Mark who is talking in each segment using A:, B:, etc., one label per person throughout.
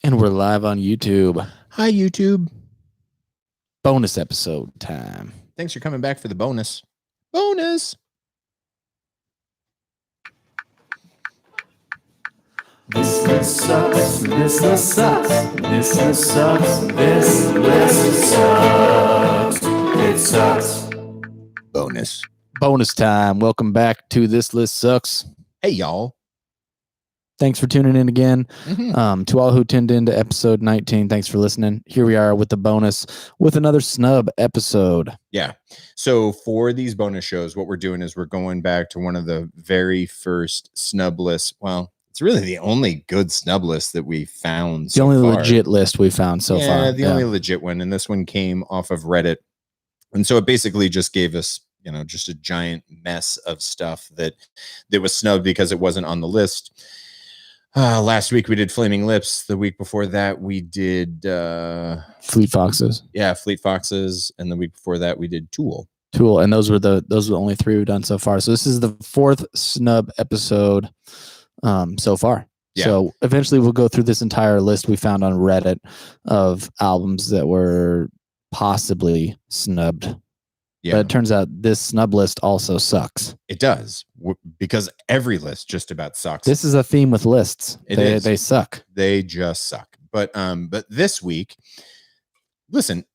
A: And we're live on YouTube.
B: Hi, YouTube.
A: Bonus episode time.
B: Thanks for coming back for the bonus. Bonus.
C: This list sucks. This list sucks. This list sucks. This list sucks. It sucks.
B: Bonus.
A: Bonus time. Welcome back to This List Sucks.
B: Hey, y'all.
A: Thanks for tuning in again. To all who tuned into episode 19, thanks for listening. Here we are with the bonus with another Snub episode.
B: Yeah. So for these bonus shows, what we're doing is we're going back to one of the very first Snub lists. Well, it's really the only good Snub list that we found.
A: The only legit list we found so far.
B: Yeah, the only legit one. And this one came off of Reddit. And so it basically just gave us, just a giant mess of stuff that was snubbed because it wasn't on the list. Last week we did Flaming Lips. The week before that we did
A: Fleet Foxes.
B: Yeah, Fleet Foxes. And the week before that we did Tool.
A: And those were the only three we've done so far. So this is the fourth Snub episode so far. Yeah. So eventually we'll go through this entire list we found on Reddit of albums that were possibly snubbed. Yeah. But it turns out this Snub list also sucks.
B: It does, because every list just about sucks.
A: This is a theme with lists. They suck.
B: They just suck. But this week, listen,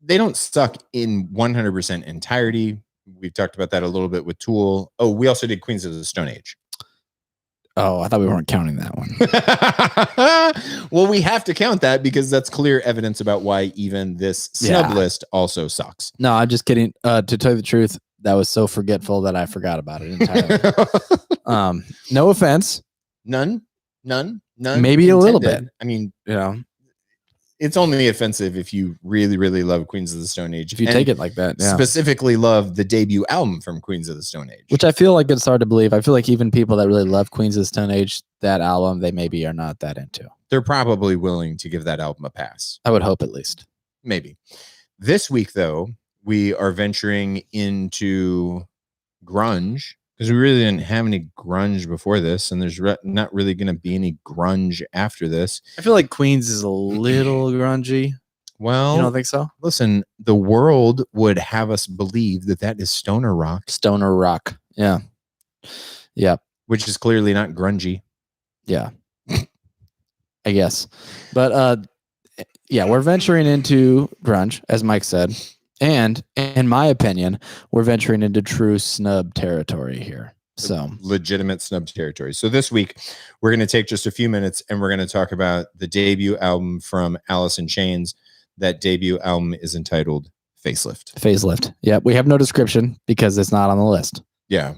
B: they don't suck in 100% entirety. We've talked about that a little bit with Tool. Oh, we also did Queens of the Stone Age.
A: Oh, I thought we weren't counting that one.
B: Well, we have to count that because that's clear evidence about why even this snub list also sucks.
A: No, I'm just kidding. To tell you the truth, that was so forgetful that I forgot about it entirely. No offense.
B: None.
A: Maybe
B: intended.
A: A little bit.
B: I mean, it's only offensive if you really, really love Queens of the Stone Age.
A: If you take it like that, yeah.
B: Specifically love the debut album from Queens of the Stone Age.
A: Which I feel like it's hard to believe. I feel like even people that really love Queens of the Stone Age, that album, they maybe are not that into.
B: They're probably willing to give that album a pass.
A: I would hope at least.
B: Maybe. This week, though, we are venturing into grunge. Because we really didn't have any grunge before this, and there's not really going to be any grunge after this.
A: I feel like Queens is a little grungy.
B: Well,
A: you don't think so?
B: Listen, the world would have us believe that is stoner rock.
A: Stoner rock, yeah.
B: Which is clearly not grungy.
A: Yeah, I guess. But we're venturing into grunge, as Mike said. And in my opinion, we're venturing into true snub territory here. So
B: legitimate snub territory. So this week, we're going to take just a few minutes and we're going to talk about the debut album from Alice in Chains. That debut album is entitled Facelift.
A: Facelift. Yeah, we have no description because it's not on the list.
B: Yeah.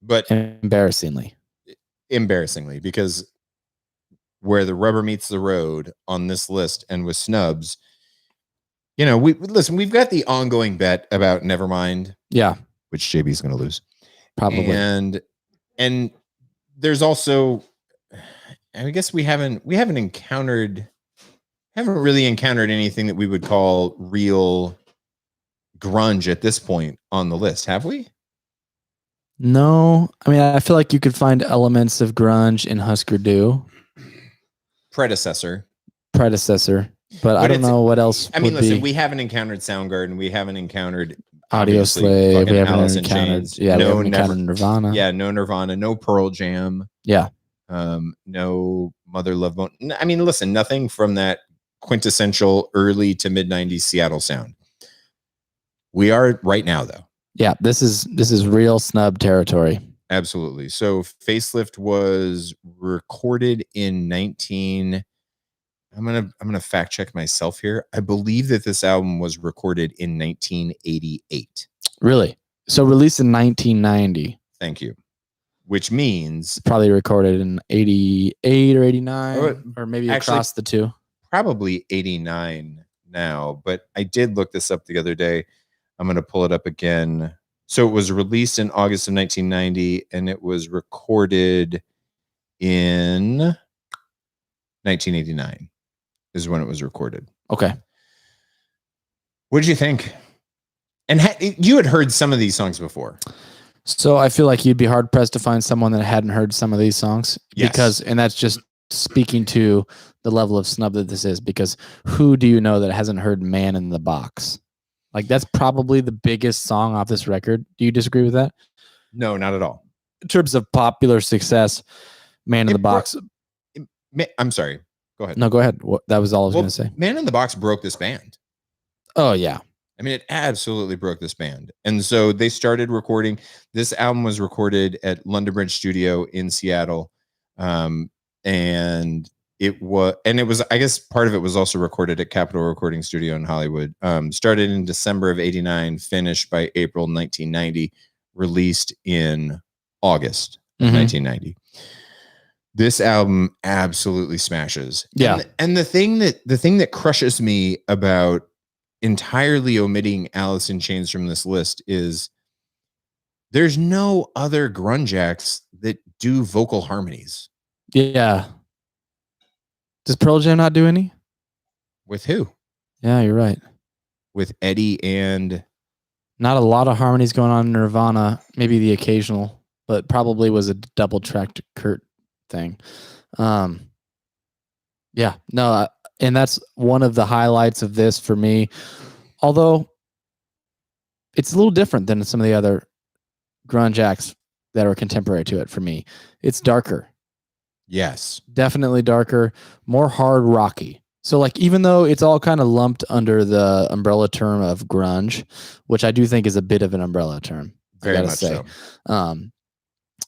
B: But
A: embarrassingly,
B: because where the rubber meets the road on this list and with snubs, we've got the ongoing bet about Nevermind.
A: Yeah.
B: Which JB's going to lose.
A: Probably.
B: And there's also, I guess we haven't really encountered anything that we would call real grunge at this point on the list, have we?
A: No. I mean, I feel like you could find elements of grunge in Husker Du.
B: Predecessor.
A: But I don't know what else.
B: I mean, listen, we haven't encountered Soundgarden. We haven't encounred
A: Audio Slave. We haven't encountered.
B: Yeah,
A: we haven't encountered Nirvana.
B: Yeah, no Nirvana, no Pearl Jam.
A: Yeah.
B: No Mother Love Bone. I mean, listen, nothing from that quintessential early to mid 90s Seattle sound. We are right now, though. Yeah,
A: this is real snub territory.
B: Absolutely. So Facelift was recorded in I'm gonna fact check myself here. I believe that this album was recorded in 1988.
A: Really? So released in 1990.
B: Thank you. Which means
A: probably recorded in 88 or 89, or maybe across the two.
B: Probably 89 now, but I did look this up the other day. I'm gonna pull it up again. So it was released in August of 1990, and it was recorded in 1989. Is when it was recorded.
A: Okay.
B: What did you think? And you had heard some of these songs before.
A: So I feel like you'd be hard pressed to find someone that hadn't heard some of these songs.
B: Yes.
A: Because, and that's just speaking to the level of snub that this is, because who do you know that hasn't heard Man in the Box? Like, that's probably the biggest song off this record. Do you disagree with that?
B: No, not at all.
A: In terms of popular success, Man in the Box.
B: I'm sorry. Go ahead.
A: No, go ahead. That was all I was going to say.
B: Man in the Box broke this band.
A: Oh, yeah.
B: I mean, it absolutely broke this band. And so they started recording. This album was recorded at London Bridge Studio in Seattle. And it was, I guess part of it was also recorded at Capitol Recording Studio in Hollywood. Started in December of 89, finished by April 1990, released in August of 1990. This album absolutely smashes.
A: Yeah.
B: And the thing that crushes me about entirely omitting Alice in Chains from this list is there's no other grunge acts that do vocal harmonies.
A: Yeah. Does Pearl Jam not do any?
B: With who?
A: Yeah, you're right.
B: With Eddie and...
A: Not a lot of harmonies going on in Nirvana. Maybe the occasional, but probably was a double-tracked Kurt thing. Yeah. No, and that's one of the highlights of this for me. Although it's a little different than some of the other grunge acts that are contemporary to it for me. It's darker.
B: Yes.
A: Definitely darker, more hard rocky. So like, even though it's all kind of lumped under the umbrella term of grunge, which I do think is a bit of an umbrella term.
B: Very much so.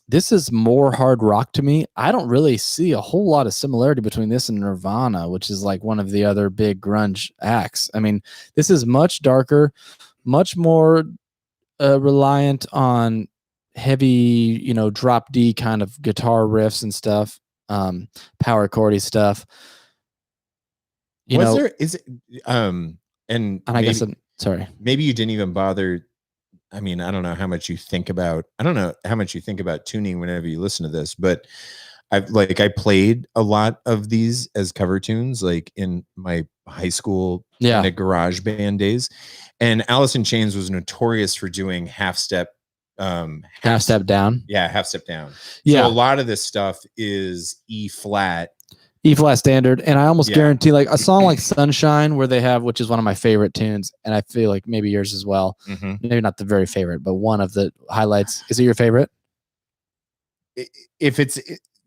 A: This is more hard rock to me. I don't really see a whole lot of similarity between this and Nirvana, which is like one of the other big grunge acts. I mean, this is much darker, much more reliant on heavy, drop D kind of guitar riffs and stuff, power chordy stuff. Sorry.
B: Maybe you didn't even bother. I mean, I don't know how much you think about tuning whenever you listen to this, but I played a lot of these as cover tunes, like in my high school kind of garage band days. And Alice in Chains was notorious for doing half step
A: down.
B: Yeah. Half step down.
A: Yeah.
B: So a lot of this stuff is E flat
A: standard. And I almost guarantee like a song like Sunshine, where they have, which is one of my favorite tunes. And I feel like maybe yours as well. Maybe not the very favorite, but one of the highlights. Is it your favorite?
B: If it's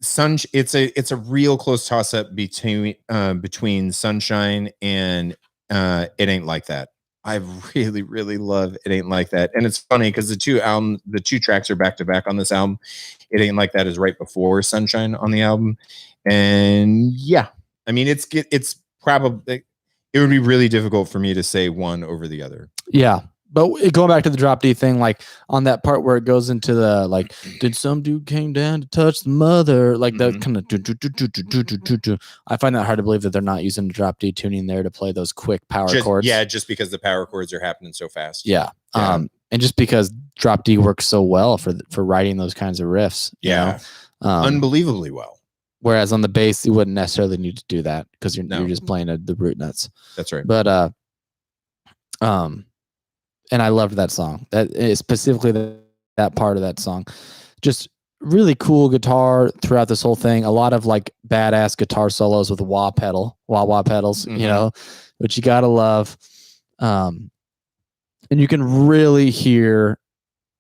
B: it's a real close toss up between Sunshine and It Ain't Like That. I really, really love It Ain't Like That. And it's funny because the two tracks are back to back on this album. It Ain't Like That is right before Sunshine on the album. And yeah, I mean, it's probably, it would be really difficult for me to say one over the other.
A: Yeah. But going back to the drop D thing, like on that part where it goes into the, like, did some dude came down to touch the mother? Like that kind of, I find that hard to believe that they're not using the drop D tuning there to play those quick power chords.
B: Yeah. Just because the power chords are happening so fast.
A: Yeah. And just because drop D works so well for writing those kinds of riffs.
B: Yeah. Unbelievably well.
A: Whereas on the bass, you wouldn't necessarily need to do that because you're just playing the root nuts.
B: That's right.
A: But and I loved that song. That is specifically that part of that song. Just really cool guitar throughout this whole thing. A lot of like badass guitar solos with wah pedals, which you gotta love. And you can really hear.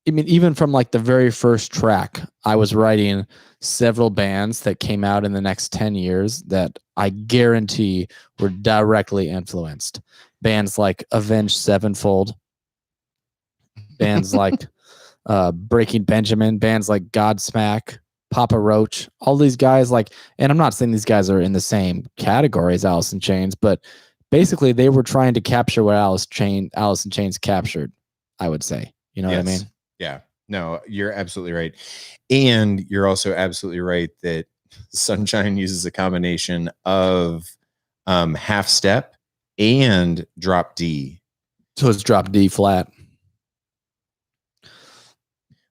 A: I mean, even from like the very first track, I was writing several bands that came out in the next 10 years that I guarantee were directly influenced. Bands like Avenged Sevenfold, bands like Breaking Benjamin, bands like Godsmack, Papa Roach, all these guys and I'm not saying these guys are in the same category as Alice in Chains, but basically they were trying to capture what Alice in Chains captured, I would say. You know what I mean?
B: Yeah, no, you're absolutely right. And you're also absolutely right that Sunshine uses a combination of half step and drop D.
A: So it's drop D flat.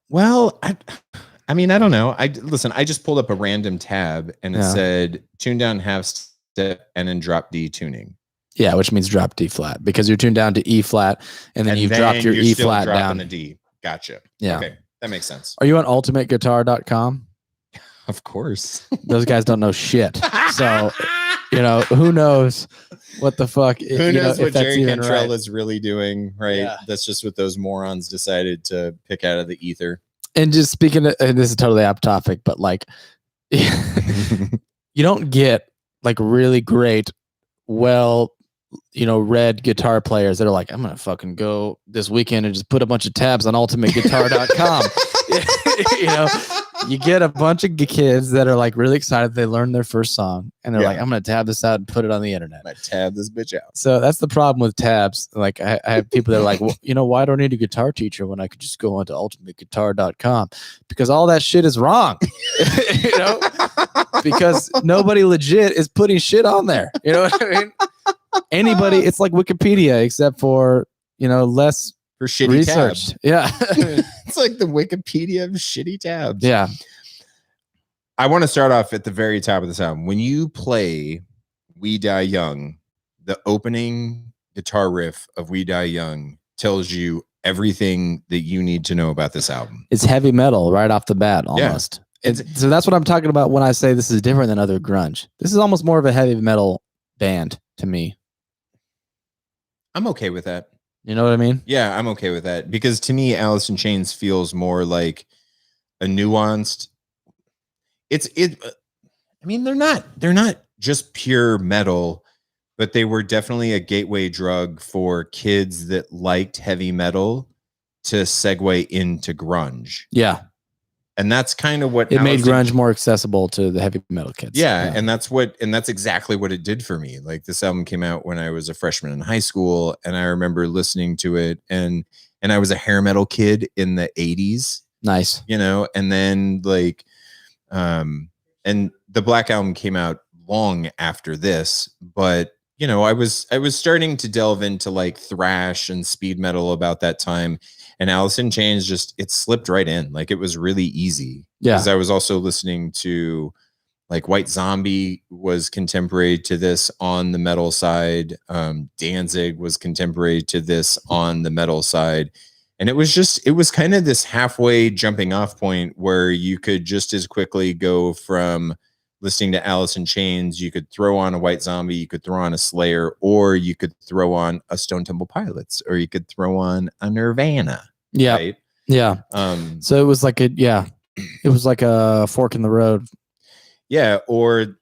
B: Well, I mean, I don't know. I just pulled up a random tab and it said tune down half step and then drop D tuning.
A: Yeah, which means drop D flat because you're tuned down to E flat and then you've dropped your E flat down.
B: The D. Gotcha.
A: Yeah.
B: Okay. That makes sense.
A: Are you on ultimateguitar.com?
B: Of course.
A: Those guys don't know shit. So, who knows what the fuck?
B: Who knows what Jerry Cantrell
A: right.
B: is really doing, right?
A: Yeah.
B: That's just what those morons decided to pick out of the ether.
A: And just speaking of, and this is totally off topic, but like, you don't get like really great, red guitar players that are like, I'm going to fucking go this weekend and just put a bunch of tabs on ultimateguitar.com. You get a bunch of kids that are like really excited. They learned their first song and they're like, I'm going to tab this out and put it on the internet.
B: I tab this bitch out.
A: So that's the problem with tabs. Like I have people that are like, well, why do I need a guitar teacher when I could just go onto ultimateguitar.com? Because all that shit is wrong. Because nobody legit is putting shit on there. You know what I mean? Anybody, it's like Wikipedia, except for, less
B: for shitty
A: research.
B: tabs.
A: Yeah.
B: It's like the Wikipedia of shitty tabs.
A: Yeah.
B: I want to start off at the very top of this album. When you play We Die Young, the opening guitar riff of We Die Young tells you everything that you need to know about this album.
A: It's heavy metal right off the bat, almost. Yeah. So that's what I'm talking about when I say this is different than other grunge. This is almost more of a heavy metal band to me.
B: I'm okay with that.
A: You know what I mean?
B: Yeah, I'm okay with that. Because to me, Alice in Chains feels more like a nuanced. I mean, they're not just pure metal, but they were definitely a gateway drug for kids that liked heavy metal to segue into grunge.
A: Yeah.
B: And that's kind of what
A: it made grunge more accessible to the heavy metal kids.
B: Yeah, and that's exactly what it did for me. Like this album came out when I was a freshman in high school, and I remember listening to it, and I was a hair metal kid in the 80s.
A: Nice.
B: And then like and the Black Album came out long after this, but I was starting to delve into like thrash and speed metal about that time. And Alice in Chains it slipped right in. Like it was really easy.
A: Yeah.
B: Because I was also listening to like White Zombie was contemporary to this on the metal side. Danzig was contemporary to this on the metal side. And it was kind of this halfway jumping off point where you could just as quickly go from listening to Alice in Chains, you could throw on a White Zombie, you could throw on a Slayer, or you could throw on a Stone Temple Pilots, or you could throw on a Nirvana.
A: Yeah.
B: Right?
A: Yeah. So it was like it was like a fork in the road.
B: Yeah. Or,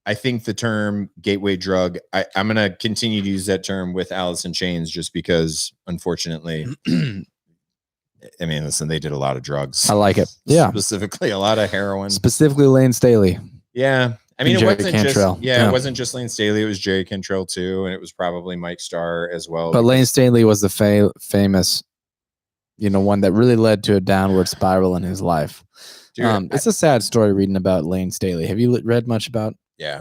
B: I think the term gateway drug, I'm going to continue to use that term with Alice in Chains just because, unfortunately, I mean, listen, they did a lot of drugs.
A: I like it. Yeah.
B: Specifically, a lot of heroin.
A: Specifically, Lane Staley.
B: Yeah. I mean,
A: it
B: wasn't just Lane Staley. It was Jerry Cantrell, too. And it was probably Mike Starr as well.
A: But Lane Staley was the famous, one that really led to a downward spiral in his life. Dude, it's a sad story reading about Lane Staley. Have you read much about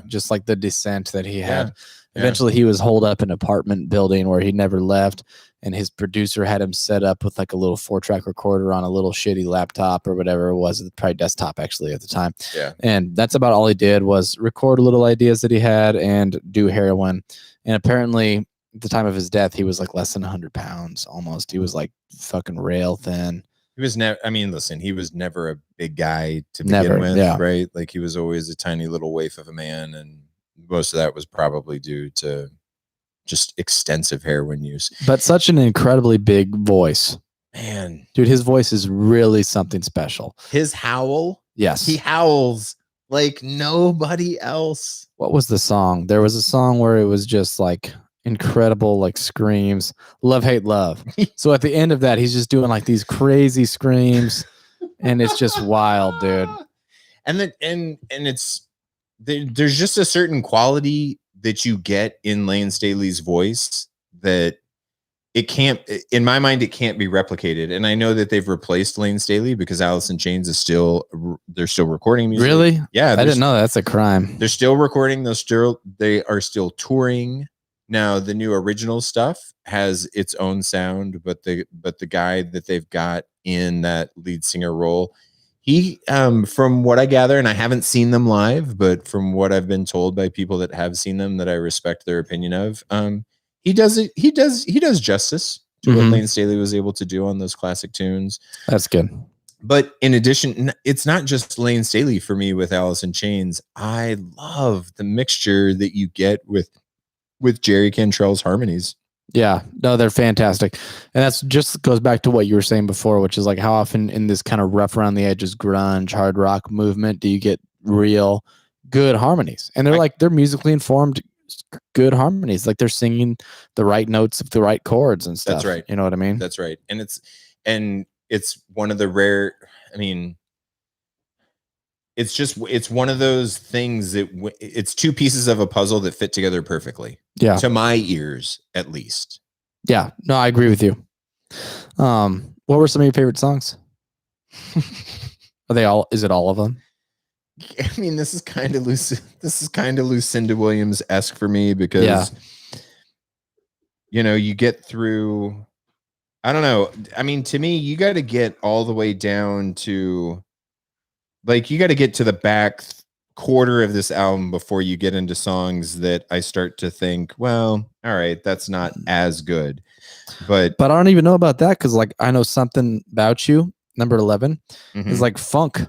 A: just like the descent that he had? Yeah. Eventually, he was holed up in an apartment building where he never left. And his producer had him set up with like a little 4-track recorder on a little shitty laptop or whatever it was, probably desktop actually at the time.
B: Yeah.
A: And that's about all he did was record little ideas that he had and do heroin. And apparently at the time of his death, he was like less than 100 pounds almost. He was like fucking rail thin.
B: He was never, he was never a big guy to begin with, right? Like he was always a tiny little waif of a man. And most of that was probably due to just extensive heroin use.
A: But such an incredibly big voice.
B: Man.
A: Dude, his voice is really something special.
B: His howl?
A: Yes.
B: He howls like nobody else.
A: What was the song? There was a song where it was just like incredible, like screams. Love, hate, love. So at the end of that, he's just doing like these crazy screams. And it's just wild, dude.
B: And it's there's just a certain quality that you get in Lane Staley's voice that it can't, in my mind, it can't be replicated. And I know that they've replaced Lane Staley because Alice in Chains they're still recording music.
A: Really?
B: Yeah.
A: I didn't know that. That's a crime.
B: They're still recording. They are still touring. Now the new original stuff has its own sound, but the guy that they've got in that lead singer role, he, from what I gather, and I haven't seen them live, but from what I've been told by people that have seen them that I respect their opinion of, he does justice to what Lane Staley was able to do on those classic tunes.
A: That's good.
B: But in addition, it's not just Lane Staley for me with Alice in Chains. I love the mixture that you get with Jerry Cantrell's harmonies.
A: Yeah, no, they're fantastic. And that's just goes back to what you were saying before, which is like how often in this kind of rough around the edges grunge, hard rock movement do you get real good harmonies? And they're musically informed good harmonies. Like they're singing the right notes of the right chords and stuff.
B: That's right.
A: You know what I mean?
B: That's right. And it's one of the rare, I mean, it's one of those things that it's two pieces of a puzzle that fit together perfectly.
A: Yeah.
B: To my ears, at least.
A: Yeah. No, I agree with you. What were some of your favorite songs? Are they all? Is it all of them?
B: I mean, this is kind of Lucinda Williams-esque for me because, you get through. I don't know. I mean, to me, you got to get all the way down to, like, you got to get to the back quarter of this album before you get into songs that I start to think, well, all right, that's not as good. But
A: I don't even know about that because, like, I Know Something About You, number 11, is like funk.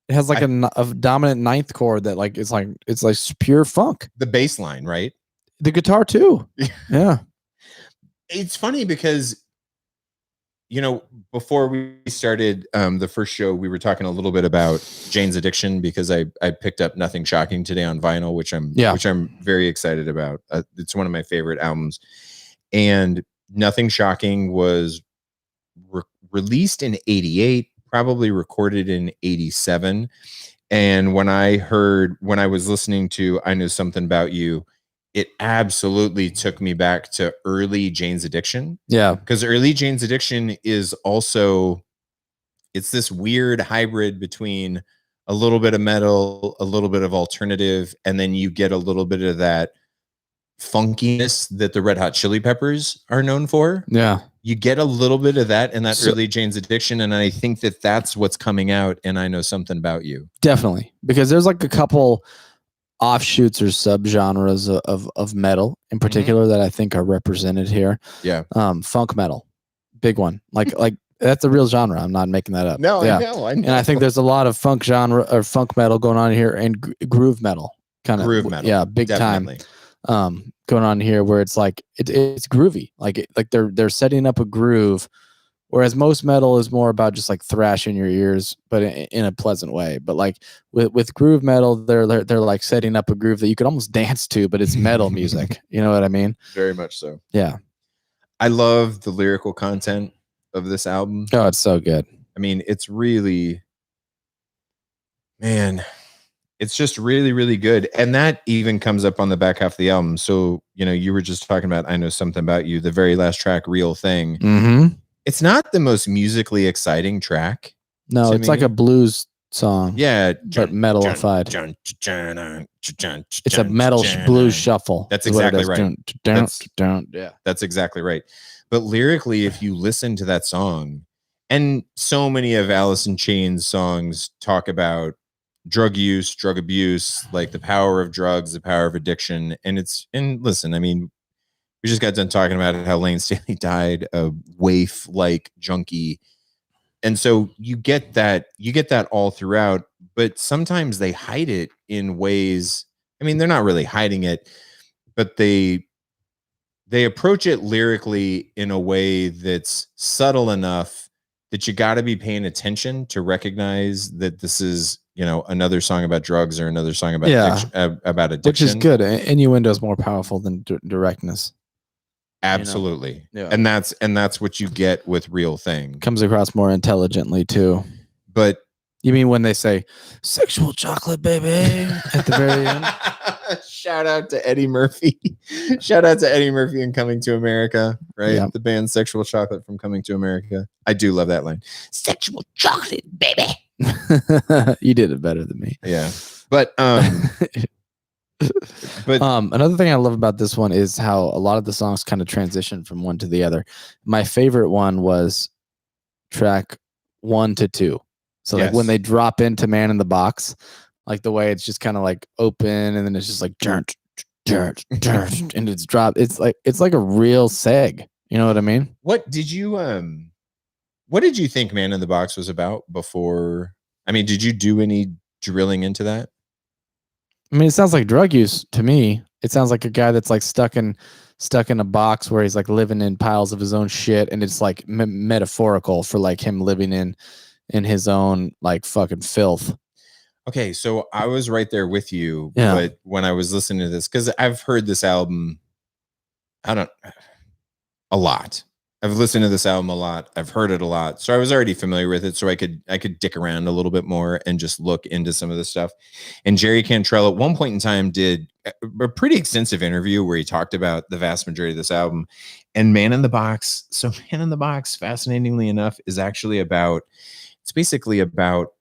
A: It has like a dominant ninth chord that it's like pure funk.
B: The bass line, right?
A: The guitar too. Yeah.
B: It's funny because, before we started the first show, we were talking a little bit about Jane's Addiction because I picked up Nothing Shocking today on vinyl, which I'm very excited about. It's one of my favorite albums, and Nothing Shocking was released in '88, probably recorded in '87. And when I was listening to I Know Something About You, it absolutely took me back to early Jane's Addiction.
A: Yeah.
B: Because early Jane's Addiction is also, it's this weird hybrid between a little bit of metal, a little bit of alternative, and then you get a little bit of that funkiness that the Red Hot Chili Peppers are known for.
A: Yeah.
B: You get a little bit of that in that early Jane's Addiction, and I think that that's what's coming out, and I Know Something About You.
A: Definitely. Because there's like a couple offshoots or subgenres of metal in particular that I think are represented here.
B: Yeah.
A: Funk metal. Big one. Like that's a real genre. I'm not making that up.
B: No,
A: yeah.
B: I know.
A: And I think there's a lot of funk genre or funk metal going on here and groove metal.
B: Groove metal.
A: Yeah, big
B: Definitely.
A: time. Going on here where it's like it's groovy. Like they're setting up a groove, whereas most metal is more about just like thrashing your ears, but in a pleasant way. But like with groove metal, they're like setting up a groove that you could almost dance to, but it's metal music. You know what I mean?
B: Very much so.
A: Yeah.
B: I love the lyrical content of this album.
A: Oh, it's so good.
B: I mean, it's really, man, it's just really, really good. And that even comes up on the back half of the album. So, you were just talking about I Know Something About You, the very last track, Real Thing.
A: Mm-hmm.
B: It's not the most musically exciting track.
A: No, it's like a blues song.
B: Yeah.
A: But metalified. It's a metal blues shuffle.
B: That's exactly right.
A: Yeah.
B: That's exactly right. But lyrically, if you listen to that song, and so many of Alice in Chains songs talk about drug use, drug abuse, like the power of drugs, the power of addiction. And listen, I mean, we just got done talking about how Lane Staley died a waif-like junkie. And so you get that all throughout, but sometimes they hide it in ways. I mean, they're not really hiding it, but they approach it lyrically in a way that's subtle enough that you got to be paying attention to recognize that this is, another song about drugs or another song about addiction.
A: Which is good. Innuendo is more powerful than directness.
B: Absolutely.
A: Yeah.
B: And that's what you get with Real Thing.
A: Comes across more intelligently too.
B: But
A: you mean when they say sexual chocolate baby at the very end?
B: Shout out to Eddie Murphy. Shout out to Eddie Murphy and Coming to America, right?
A: Yeah.
B: The band Sexual Chocolate from Coming to America. I do love that line. Sexual chocolate baby.
A: You did it better than me.
B: Yeah. But
A: another thing I love about this one is how a lot of the songs kind of transition from one to the other. My favorite one was track 1 to 2. So like when they drop into Man in the Box, like the way it's just kind of like open and then it's just like and it's dropped. It's like a real seg. You know what I mean?
B: What did you What did you think Man in the Box was about before? I mean, did you do any drilling into that?
A: I mean, it sounds like drug use to me. It sounds like a guy that's like stuck in a box where he's like living in piles of his own shit, and it's like metaphorical for like him living in his own like fucking filth.
B: Okay, so I was right there with you,
A: Yeah.
B: but when I was listening to this, because I've heard this album, a lot. I've listened to this album a lot. I've heard it a lot. So I was already familiar with it. So I could dick around a little bit more and just look into some of the stuff. And Jerry Cantrell at one point in time did a pretty extensive interview where he talked about the vast majority of this album. And Man in the Box. So Man in the Box, fascinatingly enough, is actually it's basically about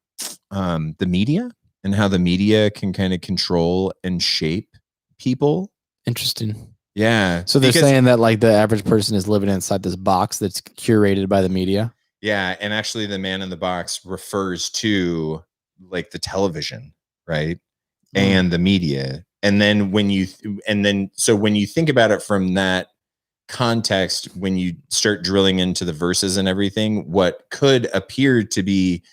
B: the media and how the media can kind of control and shape people.
A: Interesting.
B: Yeah.
A: So they're saying that like the average person is living inside this box that's curated by the media.
B: Yeah. And actually the Man in the Box refers to like the television, right? And the media. And then when you think about it from that context, when you start drilling into the verses and everything, what could appear to be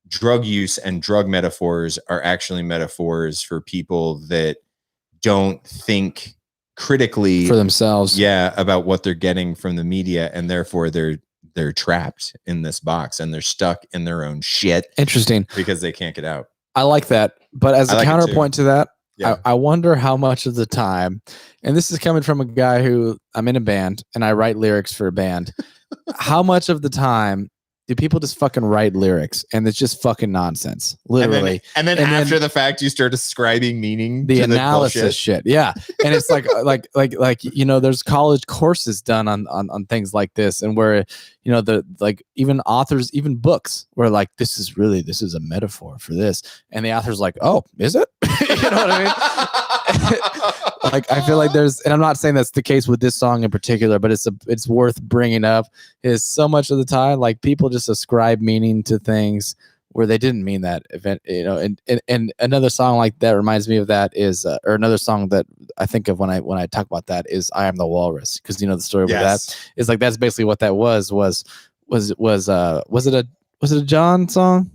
B: drug use and drug metaphors are actually metaphors for people that don't think critically
A: for themselves,
B: about what they're getting from the media, and therefore they're trapped in this box and they're stuck in their own shit.
A: Interesting,
B: because they can't get out.
A: I like that, but as a counterpoint to that, I wonder how much of the time, and this is coming from a guy who I'm in a band and I write lyrics for a band. How much of the time do people just fucking write lyrics and it's just fucking nonsense, literally?
B: And then after the fact, you start ascribing meaning
A: the
B: to
A: analysis
B: the
A: shit. Yeah. And it's like, you know, there's college courses done on things like this, and where, you know, the like even authors, even books where like this is a metaphor for this. And the author's like, oh, is it? You know what I mean? Like, I feel like there's, and I'm not saying that's the case with this song in particular, but it's worth bringing up, is so much of the time, like people just ascribe meaning to things where they didn't mean that event, you know. And another song like that reminds me of that is, or another song that I think of when I talk about that is I Am the Walrus. Cause you know, the story with that is like, that's basically what that was it a John song?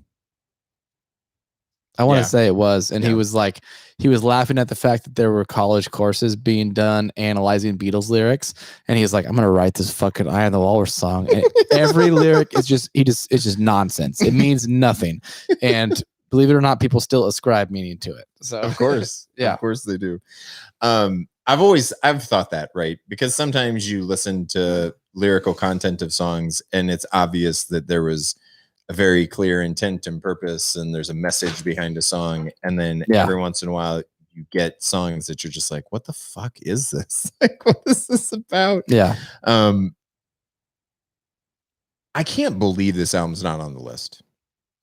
A: I want to say it was. And he was like, he was laughing at the fact that there were college courses being done analyzing Beatles lyrics. And he's like, I'm going to write this fucking I Am the Walrus song. And every lyric is it's just nonsense. It means nothing. And believe it or not, people still ascribe meaning to it. So
B: of course.
A: Yeah.
B: Of course they do. I've thought that, right? Because sometimes you listen to lyrical content of songs and it's obvious that there was a very clear intent and purpose, and there's a message behind a song. And then every once in a while you get songs that you're just like, what the fuck is this? Like, what is this about?
A: Yeah.
B: I can't believe this album's not on the list.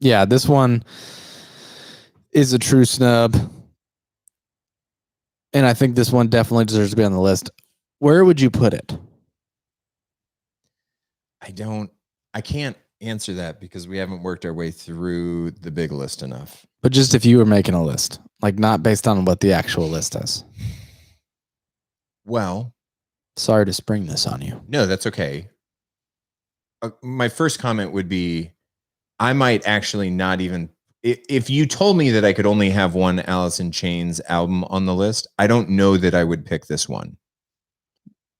A: Yeah. This one is a true snub. And I think this one definitely deserves to be on the list. Where would you put it?
B: I can't answer that because we haven't worked our way through the big list enough.
A: But just if you were making a list, like not based on what the actual list is.
B: Well,
A: sorry to spring this on you.
B: No, that's okay. My first comment would be, I might actually not even, if you told me that I could only have one Alice in Chains album on the list, I don't know that I would pick this one.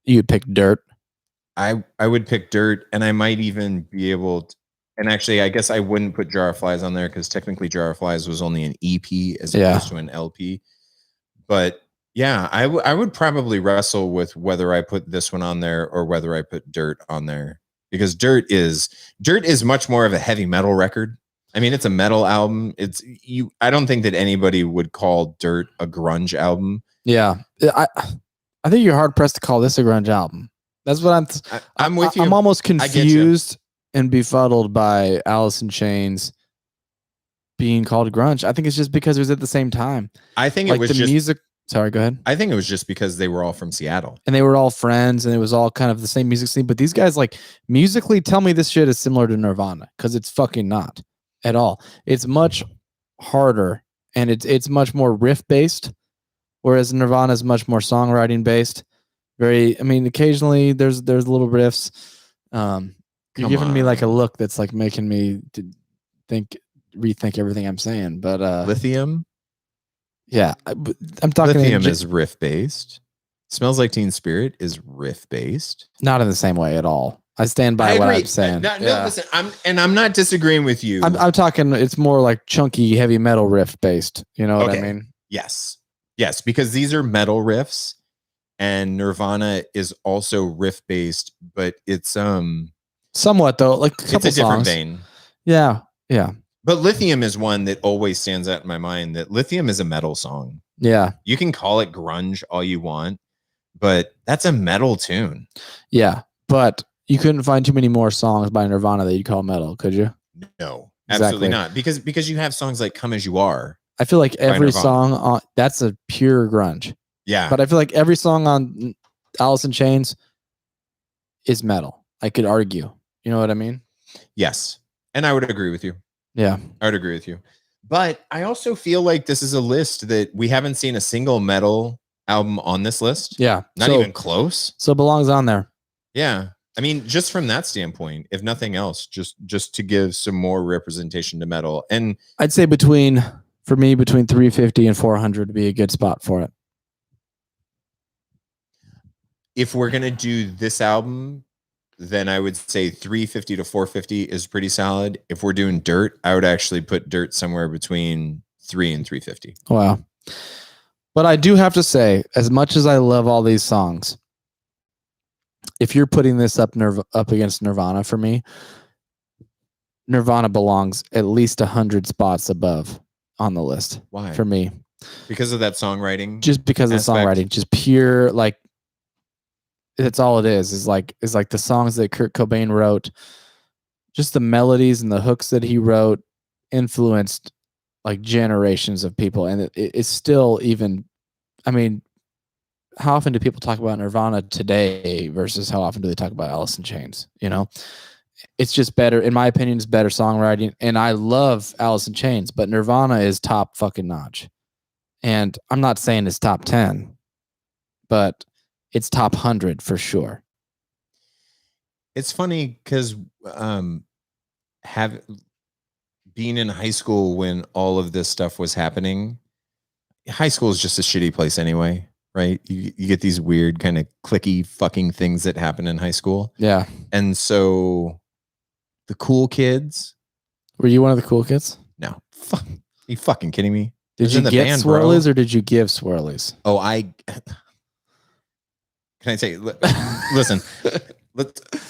A: You'd pick Dirt?
B: I would pick Dirt, and I might even be able to, and actually I guess I wouldn't put Jar of Flies on there because technically Jar of Flies was only an EP as opposed to an LP. But yeah, I would probably wrestle with whether I put this one on there or whether I put Dirt on there, because Dirt is much more of a heavy metal record. I mean, it's a metal album. I don't think that anybody would call Dirt a grunge album.
A: Yeah. I think you're hard pressed to call this a grunge album. That's what
B: I'm with you.
A: I'm almost confused and befuddled by Alice in Chains being called grunge. I think it's just because it was at the same time.
B: I think
A: like
B: it was
A: the
B: just
A: music. Sorry, go ahead.
B: I think it was just because they were all from Seattle
A: and they were all friends and it was all kind of the same music scene. But these guys, like, musically, tell me this shit is similar to Nirvana, because it's fucking not at all. It's much harder and it's much more riff based, whereas Nirvana is much more songwriting based. Occasionally there's little riffs, You're giving me like a look that's like making me rethink everything I'm saying. But
B: Lithium.
A: Yeah, I'm talking.
B: Lithium is riff based. Smells Like Teen Spirit is riff based.
A: Not in the same way at all. I stand by what I'm saying.
B: No, listen, I'm not disagreeing with you.
A: I'm talking. It's more like chunky, heavy metal riff based. You know what I mean?
B: Yes, because these are metal riffs, and Nirvana is also riff based, but it's
A: somewhat though. Like
B: it's a different vein.
A: Yeah.
B: But Lithium is one that always stands out in my mind. That Lithium is a metal song.
A: Yeah,
B: you can call it grunge all you want, but that's a metal tune.
A: Yeah, but you couldn't find too many more songs by Nirvana that you'd call metal, could you?
B: No, absolutely not. Because you have songs like Come As You Are.
A: I feel like every song on that's a pure grunge.
B: Yeah.
A: But I feel like every song on Alice in Chains is metal. I could argue. You know what I mean?
B: Yes. And I would agree with you.
A: Yeah.
B: I would agree with you. But I also feel like this is a list that we haven't seen a single metal album on this list.
A: Yeah.
B: Not even close.
A: So it belongs on there.
B: Yeah. I mean, just from that standpoint, if nothing else, just to give some more representation to metal. And
A: I'd say between 350 and 400 would be a good spot for it.
B: If we're going to do this album, then I would say 350 to 450 is pretty solid. If we're doing Dirt, I would actually put Dirt somewhere between 3 and 350.
A: Wow. But I do have to say, as much as I love all these songs, if you're putting this up against Nirvana for me, Nirvana belongs at least 100 spots above on the list.
B: Why?
A: For me.
B: Because of that songwriting?
A: Just because of the songwriting. Just pure, like, that's all it is like the songs that Kurt Cobain wrote, just the melodies and the hooks that he wrote influenced like generations of people. And it's still even, I mean, how often do people talk about Nirvana today versus how often do they talk about Alice in Chains? You know, it's just better, in my opinion, it's better songwriting. And I love Alice in Chains, but Nirvana is top fucking notch. And I'm not saying it's top 10, but it's top 100 for sure.
B: It's funny because being in high school when all of this stuff was happening, high school is just a shitty place anyway, right? You get these weird kind of clicky fucking things that happen in high school.
A: Yeah.
B: And so the cool kids.
A: Were you one of the cool kids?
B: No. Are you fucking kidding me?
A: Did you get swirlies or did you give swirlies?
B: Oh, can I say, listen,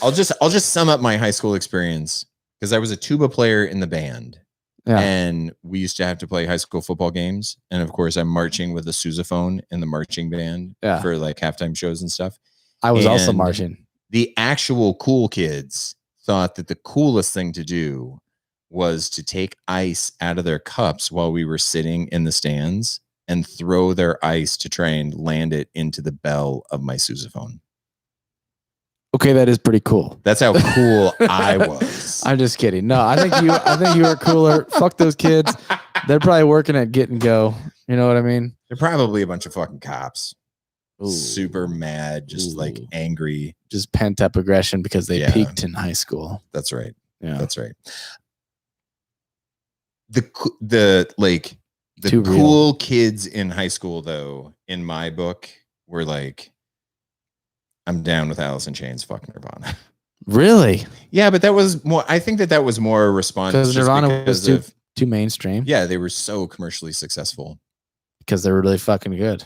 B: I'll just sum up my high school experience because I was a tuba player in the band. Yeah. And we used to have to play high school football games. And of course, I'm marching with a sousaphone in the marching band for like halftime shows and stuff.
A: I was also marching.
B: The actual cool kids thought that the coolest thing to do was to take ice out of their cups while we were sitting in the stands and throw their ice to try and land it into the bell of my sousaphone.
A: Okay, that is pretty cool.
B: That's how cool I was.
A: I'm just kidding. No, I think you were cooler. Fuck those kids. They're probably working at Get and Go. You know what I mean?
B: They're probably a bunch of fucking cops. Ooh. Super mad, just like angry.
A: Just pent up aggression because they peaked in high school.
B: That's right.
A: Yeah.
B: That's right. The cool kids in high school, though, in my book, were like, I'm down with Alice in Chains, fuck Nirvana.
A: Really?
B: Yeah, but that was more, I think that was more a response
A: because Nirvana was too mainstream.
B: Yeah, they were so commercially successful.
A: Because they were really fucking good.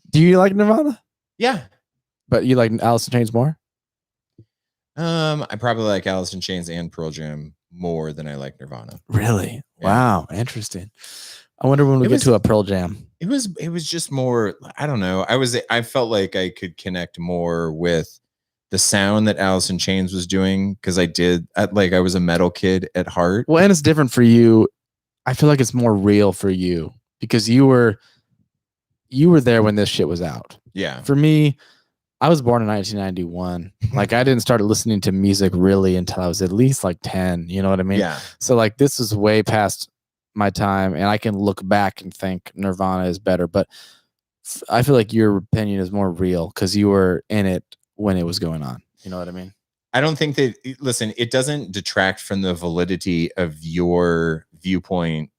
A: Do you like Nirvana?
B: Yeah.
A: But you like Alice in Chains more?
B: I probably like Alice in Chains and Pearl Jam more than I like Nirvana.
A: Really? Yeah. Wow, interesting. I wonder when we get to a Pearl Jam.
B: It was just more, I don't know. I felt like I could connect more with the sound that Alice in Chains was doing because I was a metal kid at heart.
A: Well, and it's different for you. I feel like it's more real for you because you were there when this shit was out.
B: Yeah.
A: For me, I was born in 1991. Like I didn't start listening to music really until I was at least like 10. You know what I mean?
B: Yeah.
A: So like this is way past my time, and I can look back and think Nirvana is better. But I feel like your opinion is more real because you were in it when it was going on. You know what I mean?
B: I don't think that, listen, it doesn't detract from the validity of your viewpoint.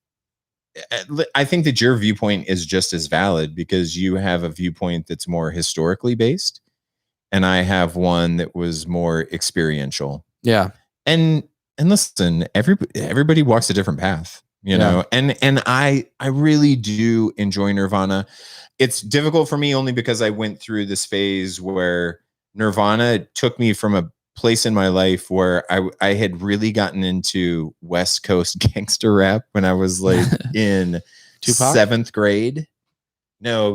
B: I think that your viewpoint is just as valid because you have a viewpoint that's more historically based, and I have one that was more experiential.
A: Yeah.
B: And listen, everybody walks a different path, you know, and I really do enjoy Nirvana. It's difficult for me only because I went through this phase where Nirvana took me from a place in my life where I had really gotten into West Coast gangster rap when I was like in
A: Tupac?
B: 7th grade. No,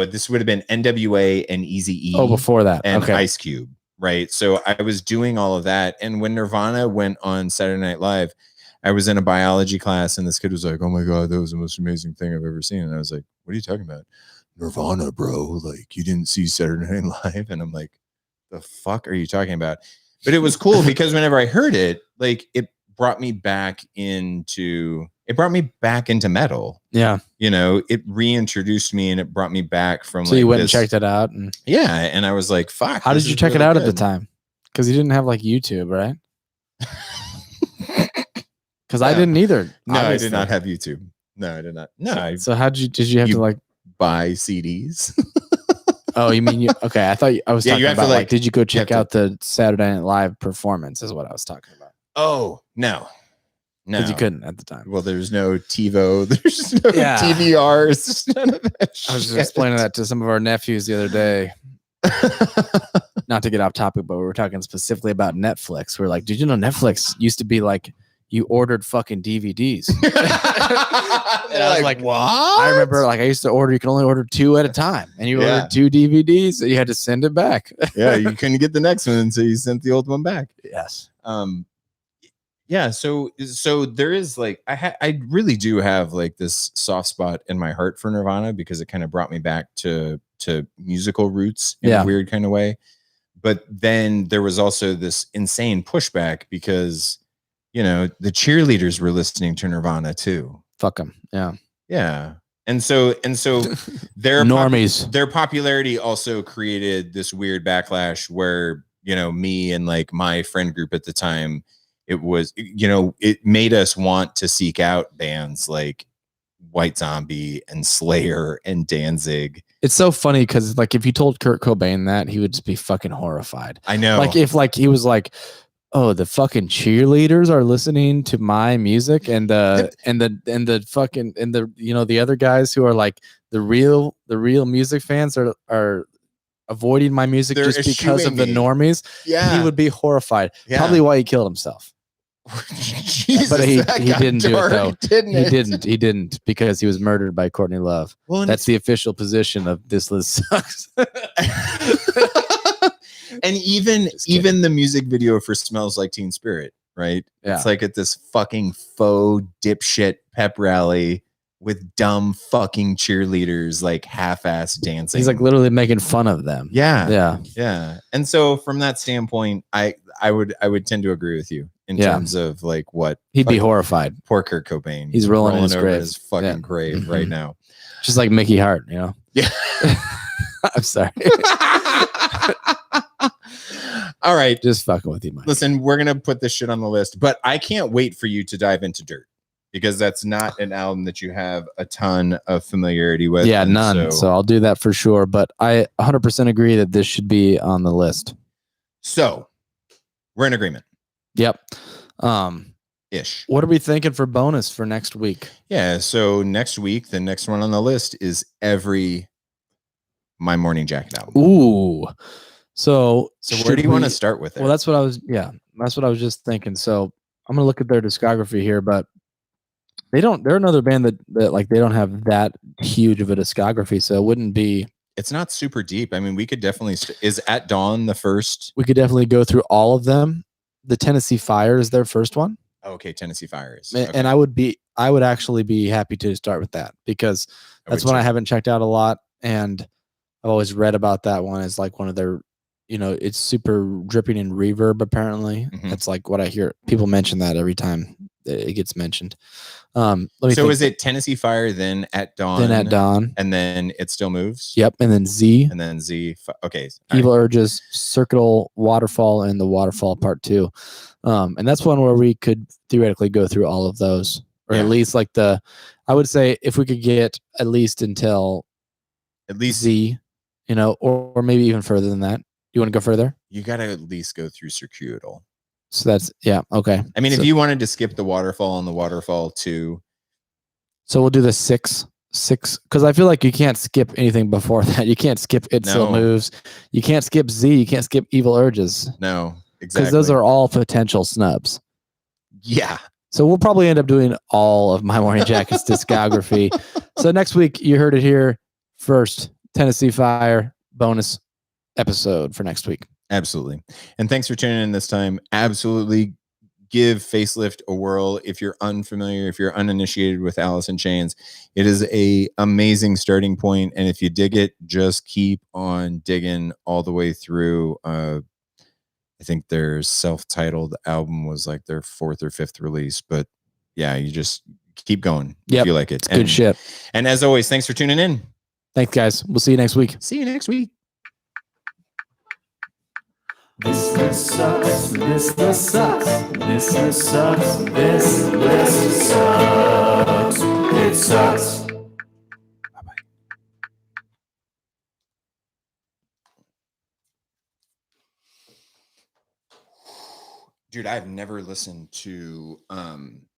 B: this would have been NWA and Eazy-E.
A: Oh, before that.
B: And
A: Okay.
B: Ice Cube, right? So I was doing all of that. And when Nirvana went on Saturday Night Live, I was in a biology class and this kid was like, "Oh my God, that was the most amazing thing I've ever seen." And I was like, "What are you talking about?" "Nirvana, bro. Like, you didn't see Saturday Night Live?" And I'm like, "The fuck are you talking about?" But it was cool because whenever I heard it, like it brought me back into metal.
A: Yeah.
B: You know, it reintroduced me and it brought me back from
A: So you went and checked it out. And
B: yeah. And I was like, fuck.
A: how did you check it out at the time? Because you didn't have like YouTube, right? Because I didn't either.
B: No, I did not have YouTube. No, I did not. No.
A: So how did you have to like
B: buy CDs?
A: Oh, you mean okay? I thought I was talking
B: you have
A: about
B: to,
A: like, did you go check out the Saturday Night Live performance? Is what I was talking about.
B: Oh no,
A: because you couldn't at the time.
B: Well, there's no TiVo, there's no TVRs, none of that.
A: I was just explaining that to some of our nephews the other day. Not to get off topic, but we were talking specifically about Netflix. We're like, did you know Netflix used to be like you ordered fucking DVDs? And I was like,
B: what?
A: I remember like I used to order, you can only order 2 at a time, and you ordered 2 DVDs, so you had to send it back.
B: Yeah, you couldn't get the next one until you sent the old one back.
A: Yes.
B: Yeah, so there is like I really do have like this soft spot in my heart for Nirvana because it kind of brought me back to musical roots in a weird kind of way. But then there was also this insane pushback because, you know, the cheerleaders were listening to Nirvana too.
A: Fuck them. Yeah.
B: Yeah. And so their
A: normies,
B: their popularity also created this weird backlash where, you know, me and like my friend group at the time, it was, you know, it made us want to seek out bands like White Zombie and Slayer and Danzig.
A: It's so funny because like if you told Kurt Cobain that, he would just be fucking horrified.
B: I know.
A: Like if like he was like, oh, the fucking cheerleaders are listening to my music, and the fucking you know, the other guys who are like the real music fans are avoiding my music just because of the normies.
B: Yeah,
A: he would be horrified.
B: Yeah.
A: Probably why he killed himself.
B: Jesus,
A: but he didn't do it though. He didn't because he was murdered by Courtney Love. Well, that's the official position of This List Sucks.
B: And even the music video for Smells Like Teen Spirit, right?
A: Yeah.
B: It's like at this fucking faux dipshit pep rally with dumb fucking cheerleaders like half-ass dancing.
A: He's like literally making fun of them.
B: Yeah. And so from that standpoint, I would tend to agree with you in terms of like what
A: he'd be horrified.
B: Poor Kurt Cobain.
A: He's rolling in his
B: over
A: grave.
B: His fucking grave right now.
A: Just like Mickey Hart, you know?
B: Yeah.
A: I'm sorry.
B: All right.
A: Just fucking with you, Mike.
B: Listen, we're going to put this shit on the list, but I can't wait for you to dive into Dirt because that's not an album that you have a ton of familiarity with.
A: Yeah, none. So I'll do that for sure. But I 100% agree that this should be on the list.
B: So we're in agreement.
A: Yep.
B: Ish.
A: What are we thinking for bonus for next week?
B: Yeah. So next week, the next one on the list is every My Morning Jacket album.
A: Ooh. So
B: where do you want to start with it?
A: Well, that's what I was just thinking. So I'm gonna look at their discography here, but they're another band that like they don't have that huge of a discography, so it wouldn't be.
B: It's not super deep. I mean, we could definitely is At Dawn the first.
A: We could definitely go through all of them. The Tennessee Fire is their first one.
B: Okay, Tennessee Fire is.
A: Okay. And I would actually be happy to start with that because that's one I haven't checked out a lot, and I've always read about that one as like one of their. You know, it's super dripping in reverb, apparently. That's like what I hear. People mention that every time it gets mentioned.
B: So is it Tennessee Fire, then At Dawn,
A: then At Dawn,
B: and then It Still Moves?
A: Yep, and then Z,
B: and then Z. Okay,
A: Evil Urges, Circuitous Waterfall, and the Waterfall Part 2. And that's one where we could theoretically go through all of those, or at least like I would say if we could get at least until Z, or maybe even further than that. You want to go further?
B: You got to at least go through Circuitous.
A: So that's okay.
B: I mean, if you wanted to skip the Waterfall and the Waterfall 2.
A: So we'll do the 6 because I feel like you can't skip anything before that. You can't skip It Still Moves. You can't skip Z. You can't skip Evil Urges.
B: No, exactly.
A: Because those are all potential snubs.
B: Yeah.
A: So we'll probably end up doing all of My Morning Jacket's discography. So next week, you heard it here first. Tennessee Fire bonus episode for next week.
B: Absolutely. And thanks for tuning in this time. Absolutely give Facelift a whirl. If you're unfamiliar, if you're uninitiated with Alice in Chains, it is a amazing starting point. And if you dig it, just keep on digging all the way through. I think their self-titled album was like their 4th or 5th release, but yeah, you just keep going if you like it.
A: It's good shit.
B: And as always, thanks for tuning in.
A: Thanks, guys. We'll see you next week.
B: See you next week.
C: This list sucks. This list sucks. This list sucks. This list sucks. It sucks.
B: Bye-bye. Dude, I've never listened to